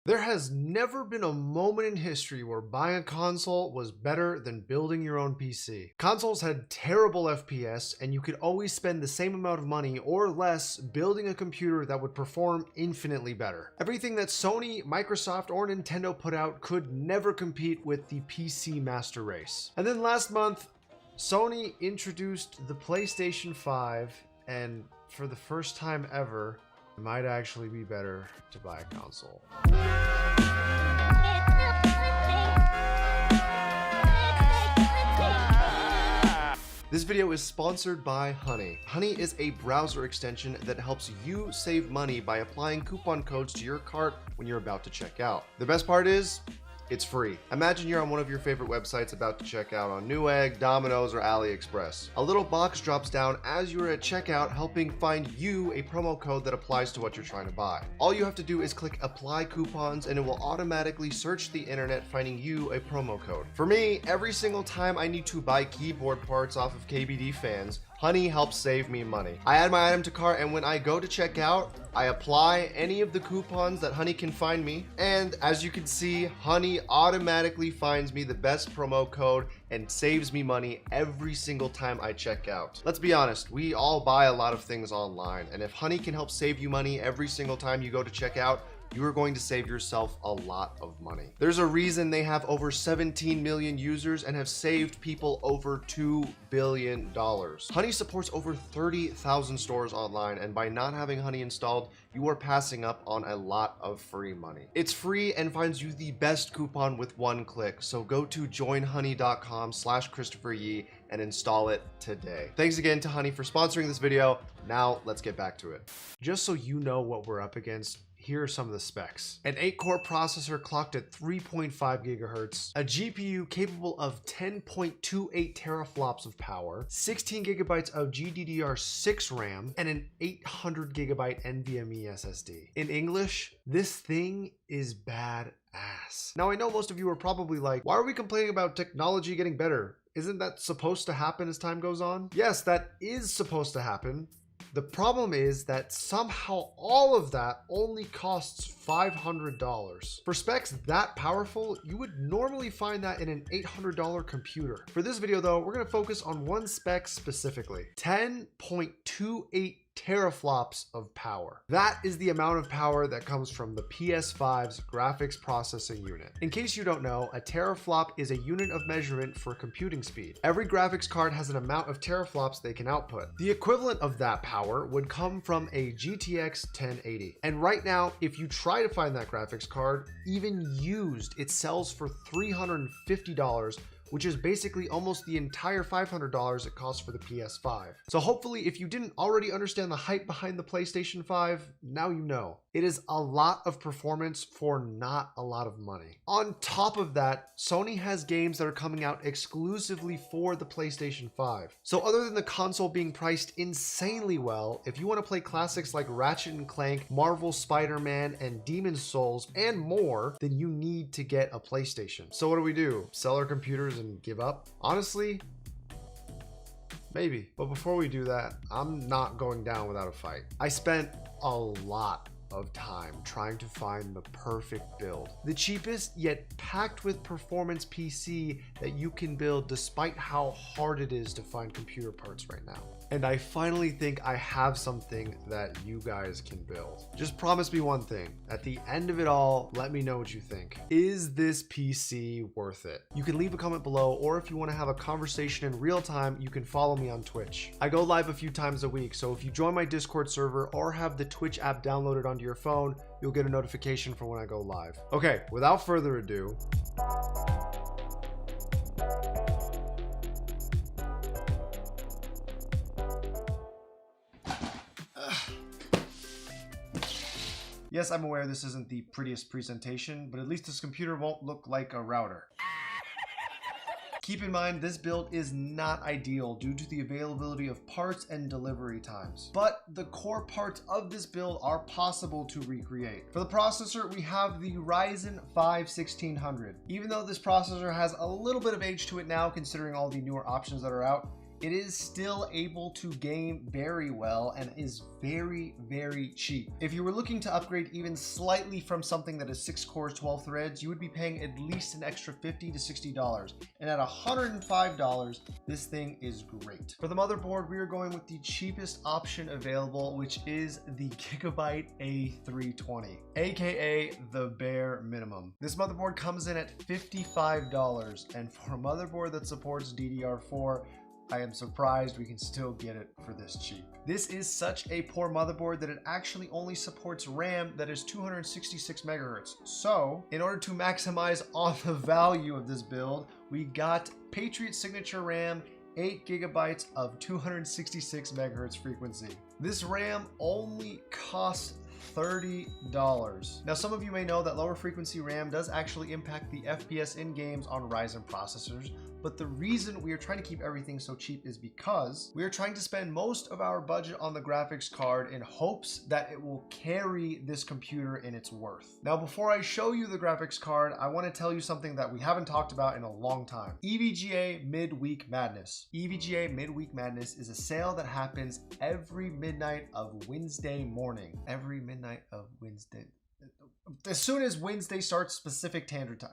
There has never been a moment in history where buying a console was better than building your own PC. Consoles had terrible FPS, and you could always spend the same amount of money or less building a computer that would perform infinitely better. Everything that Sony, Microsoft, or Nintendo put out could never compete with the PC master race. And then last month, Sony introduced the PlayStation 5, and for the first time ever, it might actually be better to buy a console. This video is sponsored by Honey. Honey is a browser extension that helps you save money by applying coupon codes to your cart when you're about to check out. The best part is, it's free. Imagine you're on one of your favorite websites about to check out on Newegg, Domino's, or AliExpress. A little box drops down as you're at checkout, helping find you a promo code that applies to what you're trying to buy. All you have to do is click apply coupons and it will automatically search the internet, finding you a promo code. For me, every single time I need to buy keyboard parts off of KBD fans, Honey helps save me money. I add my item to cart, and when I go to check out, I apply any of the coupons that Honey can find me. And as you can see, Honey automatically finds me the best promo code and saves me money every single time I check out. Let's be honest, we all buy a lot of things online, and if Honey can help save you money every single time you go to check out, you are going to save yourself a lot of money. There's a reason they have over 17 million users and have saved people over $2 billion. Honey supports over 30,000 stores online, and by not having Honey installed, you are passing up on a lot of free money. It's free and finds you the best coupon with one click, so go to joinhoney.com/ChristopherYee and install it today. Thanks again to Honey for sponsoring this video. Now let's get back to it. Just so you know what we're up against, here are some of the specs. An 8-core processor clocked at 3.5 gigahertz, a GPU capable of 10.28 teraflops of power, 16 gigabytes of GDDR6 RAM, and an 800 gigabyte NVMe SSD. In English, this thing is badass. Now I know most of you are probably like, why are we complaining about technology getting better? Isn't that supposed to happen as time goes on? Yes, that is supposed to happen. The problem is that somehow all of that only costs $500. For specs that powerful, you would normally find that in an $800 computer. For this video though, we're going to focus on one spec specifically: 10.28 teraflops of power. That is the amount of power that comes from the PS5's graphics processing unit. In case you don't know, a teraflop is a unit of measurement for computing speed. Every graphics card has an amount of teraflops they can output. The equivalent of that power would come from a GTX 1080. And right now, if you try to find that graphics card, even used, it sells for $350, which is basically almost the entire $500 it costs for the PS5. So hopefully, if you didn't already understand the hype behind the PlayStation 5, now you know. It is a lot of performance for not a lot of money. On top of that, Sony has games that are coming out exclusively for the PlayStation 5. So other than the console being priced insanely well, if you want to play classics like Ratchet & Clank, Marvel Spider-Man, and Demon's Souls, and more, then you need to get a PlayStation. So what do? Sell our computers and give up? Honestly, maybe. But before we do that, I'm not going down without a fight. I spent a lot of time trying to find the perfect build, the cheapest yet packed with performance PC that you can build despite how hard it is to find computer parts right now. And I finally think I have something that you guys can build. Just promise me one thing. At the end of it all, let me know what you think. Is this PC worth it? You can leave a comment below, or if you want to have a conversation in real time, you can follow me on Twitch. I go live a few times a week, so if you join my Discord server or have the Twitch app downloaded onto your phone, you'll get a notification for when I go live. Okay, without further ado, yes, I'm aware this isn't the prettiest presentation, but at least this computer won't look like a router. Keep in mind, this build is not ideal due to the availability of parts and delivery times, but the core parts of this build are possible to recreate. For the processor, we have the Ryzen 5 1600. Even though this processor has a little bit of age to it now, considering all the newer options that are out, it is still able to game very well and is very, very cheap. If you were looking to upgrade even slightly from something that is 6 cores, 12 threads, you would be paying at least an extra $50 to $60. And at $105, this thing is great. For the motherboard, we are going with the cheapest option available, which is the Gigabyte A320, aka the bare minimum. This motherboard comes in at $55, and for a motherboard that supports DDR4, I am surprised we can still get it for this cheap. This is such a poor motherboard that it actually only supports RAM that is 266 megahertz. So in order to maximize on the value of this build, we got Patriot Signature RAM, 8 gigabytes of 266 megahertz frequency. This RAM only costs $30. Now, some of you may know that lower frequency RAM does actually impact the FPS in games on Ryzen processors, but the reason we are trying to keep everything so cheap is because we are trying to spend most of our budget on the graphics card in hopes that it will carry this computer in its worth. Now, before I show you the graphics card, I want to tell you something that we haven't talked about in a long time. EVGA Midweek Madness. EVGA Midweek Madness is a sale that happens every midnight of Wednesday morning. Every midnight of Wednesday. As soon as Wednesday starts Pacific Standard Time.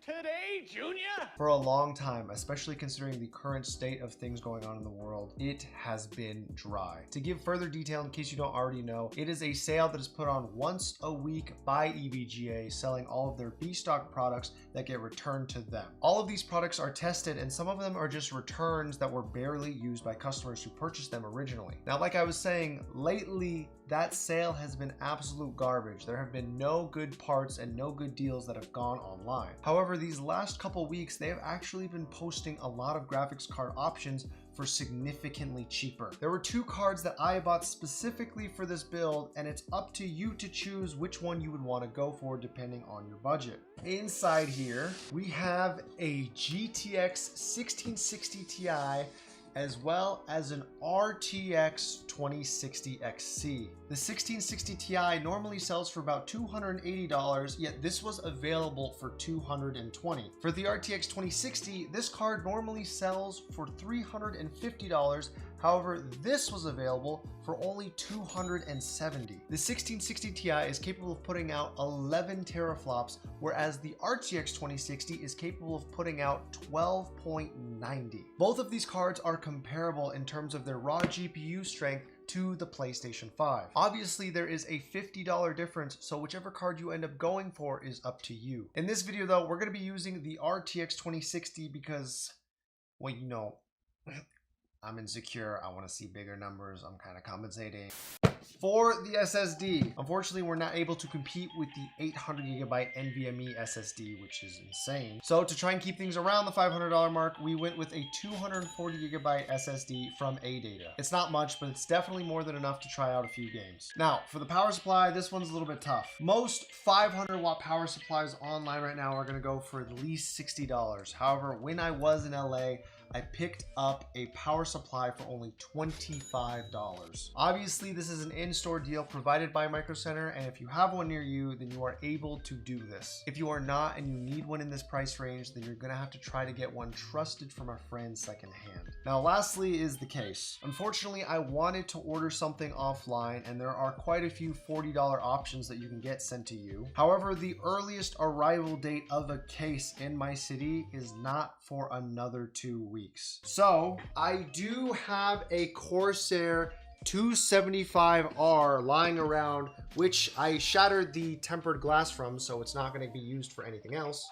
Today, Junior? For a long time, especially considering the current state of things going on in the world, it has been dry. To give further detail, in case you don't already know, it is a sale that is put on once a week by EVGA, selling all of their B-stock products that get returned to them. All of these products are tested, and some of them are just returns that were barely used by customers who purchased them originally. Now, like I was saying, lately, that sale has been absolute garbage. There have been no good parts and no good deals that have gone online. However, these last couple weeks, they have actually been posting a lot of graphics card options for significantly cheaper. There were 2 cards that I bought specifically for this build, and it's up to you to choose which one you would want to go for depending on your budget. Inside here, we have a GTX 1660 Ti as well as an RTX 2060 XC. The 1660 Ti normally sells for about $280, yet this was available for $220. For the RTX 2060, this card normally sells for $350. However, this was available for only $270. The 1660 Ti is capable of putting out 11 teraflops, whereas the RTX 2060 is capable of putting out 12.90. Both of these cards are comparable in terms of their raw GPU strength to the PlayStation 5. Obviously, there is a $50 difference, so whichever card you end up going for is up to you. In this video, though, we're going to be using the RTX 2060 because, well, you know, I'm insecure. I want to see bigger numbers. I'm kind of compensating. For the SSD, unfortunately, we're not able to compete with the 800 gigabyte NVMe SSD, which is insane. So to try and keep things around the $500 mark, we went with a 240 gigabyte SSD from ADATA. It's not much, but it's definitely more than enough to try out a few games. Now, for the power supply, this one's a little bit tough. Most 500 watt power supplies online right now are going to go for at least $60. However, when I was in LA, I picked up a power supply for only $25. Obviously, this is an in-store deal provided by Micro Center, and if you have one near you, then you are able to do this. If you are not and you need one in this price range, then you're gonna have to try to get one trusted from a friend secondhand. Now, lastly is the case. Unfortunately, I wanted to order something offline, and there are quite a few $40 options that you can get sent to you. However, the earliest arrival date of a case in my city is not for another 2 weeks. So I do have a Corsair 275R lying around, which I shattered the tempered glass from, so it's not going to be used for anything else.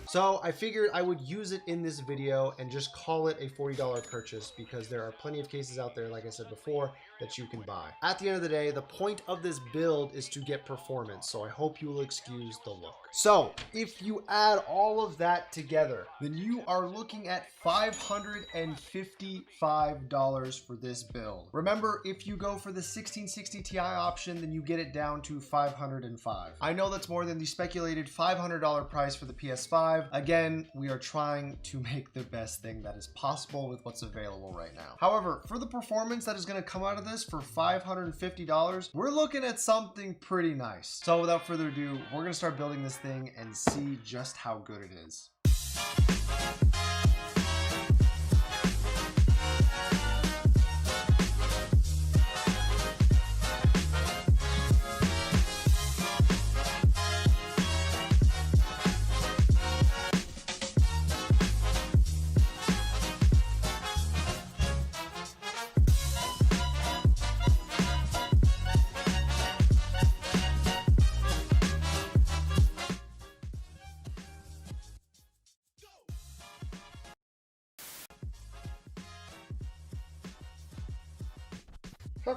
So I figured I would use it in this video and just call it a $40 purchase because there are plenty of cases out there, like I said before, that you can buy. At the end of the day, the point of this build is to get performance, so I hope you will excuse the look. So if you add all of that together, then you are looking at $555 for this build. Remember, if you go for the 1660 Ti option, then you get it down to $505. I know that's more than the speculated $500 price for the PS5. Again, we are trying to make the best thing that is possible with what's available right now. However, for the performance that is going to come out of this for $550, we're looking at something pretty nice. So without further ado, we're going to start building this thing and see just how good it is.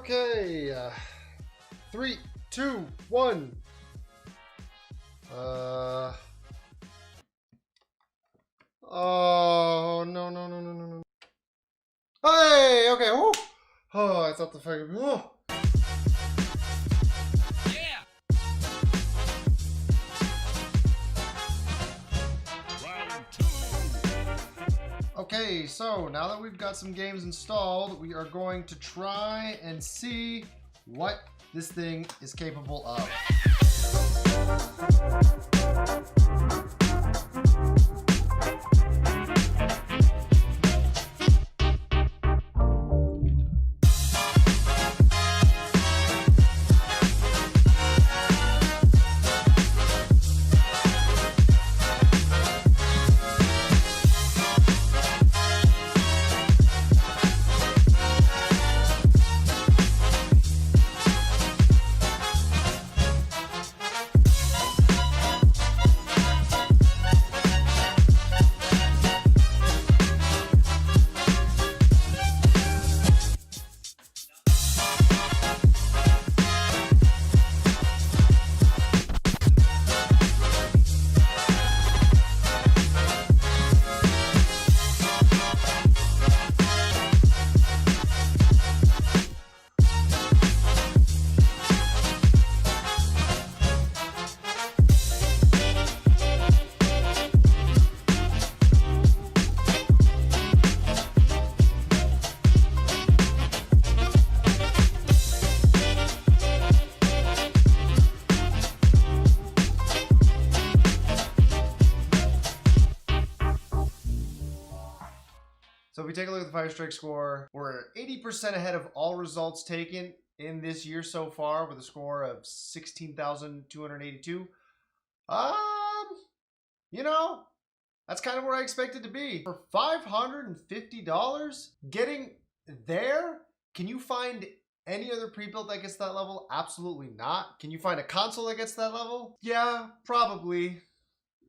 Okay. 3, 2, 1. Oh, no, no, no, no, no, no. Hey, okay. Woo. Oh, I thought the fucking. Oh. Yeah. Round 2. Okay, so now that we've got some games installed, we are going to try and see what this thing is capable of. So if we take a look at the Fire Strike score, we're 80% ahead of all results taken in this year so far with a score of 16,282. You know, that's kind of where I expected to be. For $550, getting there, can you find any other pre-built that gets to that level? Absolutely not. Can you find a console that gets to that level? Yeah, probably.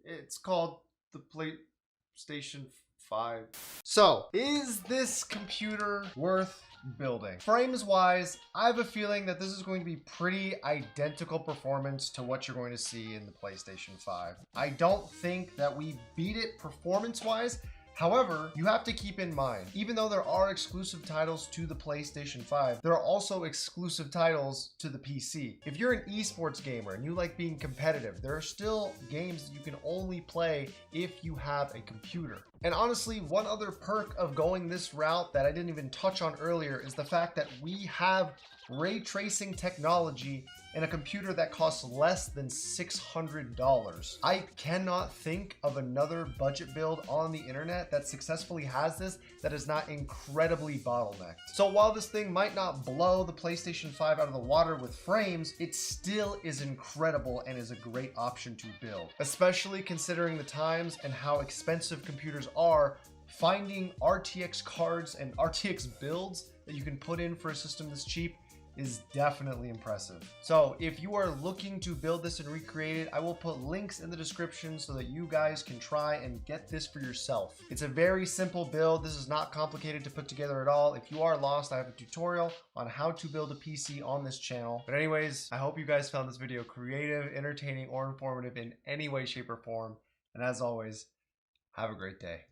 It's called the PlayStation 5. So, is this computer worth building? Frames wise, I have a feeling that this is going to be pretty identical performance to what you're going to see in the PlayStation 5. I don't think that we beat it performance wise. However, you have to keep in mind, even though there are exclusive titles to the PlayStation 5, there are also exclusive titles to the PC. If you're an esports gamer and you like being competitive, there are still games that you can only play if you have a computer. And honestly, one other perk of going this route that I didn't even touch on earlier is the fact that we have ray tracing technology in a computer that costs less than $600. I cannot think of another budget build on the internet that successfully has this that is not incredibly bottlenecked. So while this thing might not blow the PlayStation 5 out of the water with frames, it still is incredible and is a great option to build, especially considering the times and how expensive computers are. Finding RTX cards and RTX builds that you can put in for a system this cheap is definitely impressive. So if you are looking to build this and recreate it, I will put links in the description so that you guys can try and get this for yourself. It's a very simple build. This is not complicated to put together at all. If you are lost, I have a tutorial on how to build a PC on this channel. But anyways, I hope you guys found this video creative, entertaining, or informative in any way, shape, or form. And as always, have a great day.